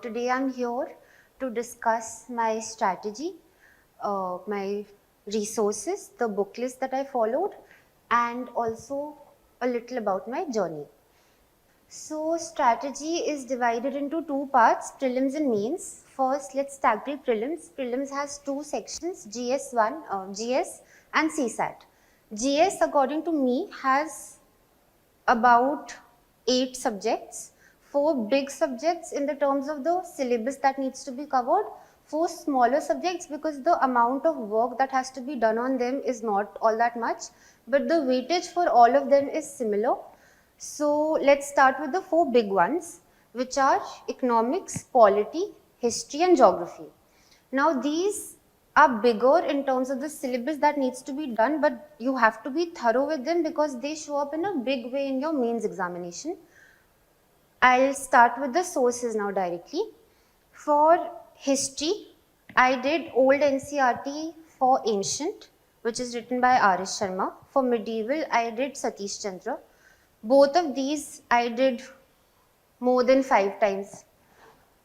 Today I'm here to discuss my strategy, my resources, the book list that I followed, and also a little about my journey. So, strategy is divided into two parts, prelims and mains. First, let's tackle prelims. Prelims has two sections, GS1, GS and CSAT. GS, according to me, has about 8 subjects, 4 big subjects in the terms of the syllabus that needs to be covered, 4 smaller subjects because the amount of work that has to be done on them is not all that much, but the weightage for all of them is similar. So let's start with the 4 big ones, which are economics, polity, history and geography. Now these are bigger in terms of the syllabus that needs to be done, but you have to be thorough with them because they show up in a big way in your mains examination. I'll start with the sources now directly. For history, I did old NCRT for ancient, which is written by R.S. Sharma. For medieval, I did Satish Chandra. Both of these I did more than 5 times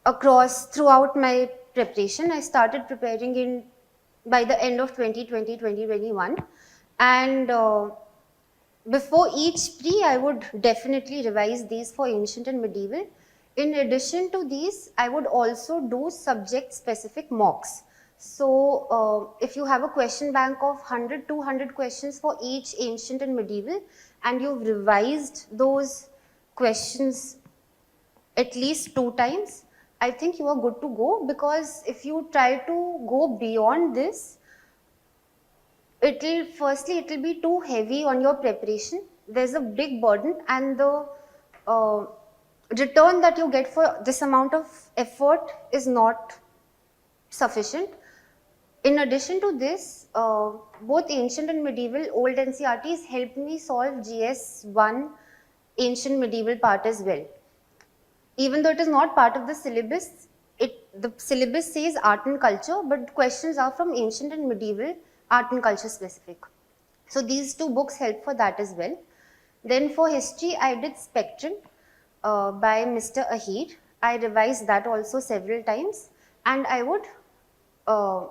across throughout my preparation. I started preparing in by the end of 2020, 2021. And before each pre, I would definitely revise these for ancient and medieval. In addition to these, I would also do subject specific mocks. So if you have a question bank of 100, 200 questions for each ancient and medieval, and you've revised those questions at least 2 times, I think you are good to go, because if you try to go beyond this, it will be too heavy on your preparation. There's a big burden, and the uh, return that you get for this amount of effort is not sufficient. In addition to this, both ancient and medieval old NCRTs helped me solve GS1 ancient medieval part as well. Even though it is not part of the syllabus, the syllabus says art and culture, but questions are from ancient and medieval art and culture specific. So these two books help for that as well. Then for history, I did Spectrum by Mr. Ahir. I revised that also several times, and I would uh,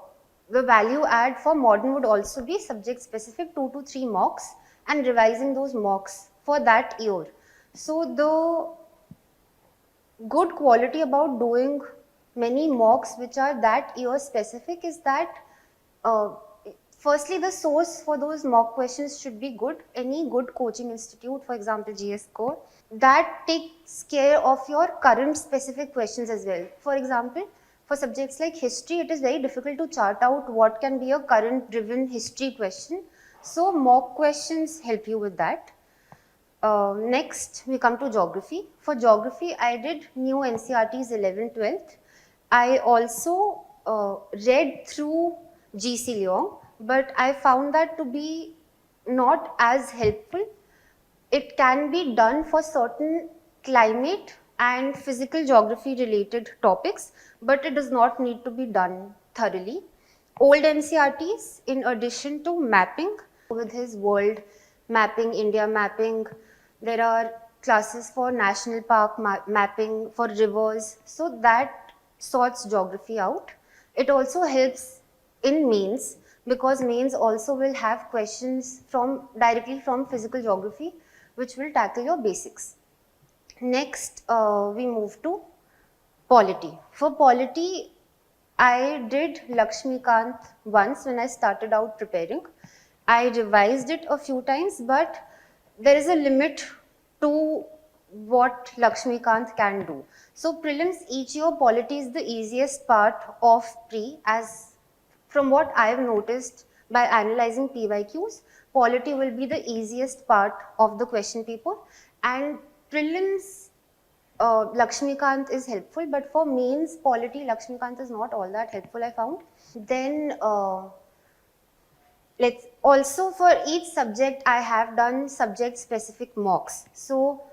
the value add for modern would also be subject specific 2 to 3 mocks and revising those mocks for that year. So the good quality about doing many mocks which are that year specific is that uh, firstly the source for those mock questions should be good. Any good coaching institute, for example GS Core, that takes care of your current specific questions as well. For example, for subjects like history, it is very difficult to chart out what can be a current driven history question, so mock questions help you with that. Next, we come to geography. For geography, I did new NCRTs 11th, 12th. I also read through GC Leong, but I found that to be not as helpful. It can be done for certain climate and physical geography related topics, but it does not need to be done thoroughly. Old NCRTs, in addition to mapping with his world mapping, India mapping, there are classes for national park mapping, for rivers, so that sorts geography out. It also helps in mains, because mains also will have questions from directly from physical geography, which will tackle your basics. Next, we move to polity. For polity, I did Lakshmikant once when I started out preparing. I revised it a few times, but there is a limit to what Lakshmikant can do. So prelims each year, polity is the easiest part of pre, as from what I have noticed by analyzing PYQs, polity will be the easiest part of the question paper, and prelims Lakshmikant is helpful, but for mains polity, Lakshmikant is not all that helpful, I found. Then let's also, for each subject I have done subject specific mocks. So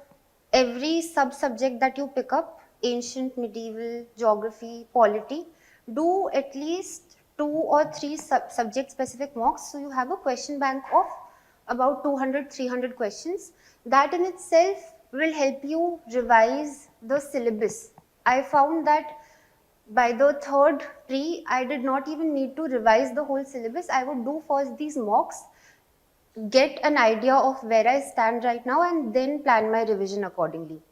every sub subject that you pick up, ancient, medieval, geography, polity, do at least 2 or 3 subject specific mocks, so you have a question bank of about 200, 300 questions. That in itself will help you revise the syllabus I found that by the third pre, I did not even need to revise the whole syllabus. I would do first these mocks, get an idea of where I stand right now, and then plan my revision accordingly.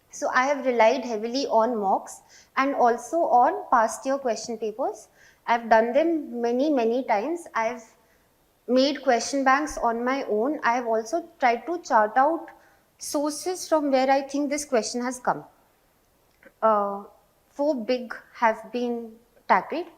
So I have relied heavily on mocks and also on past year question papers. I've done them many times. I've made question banks on my own. I have also tried to chart out sources from where I think this question has come. 4 big have been tackled.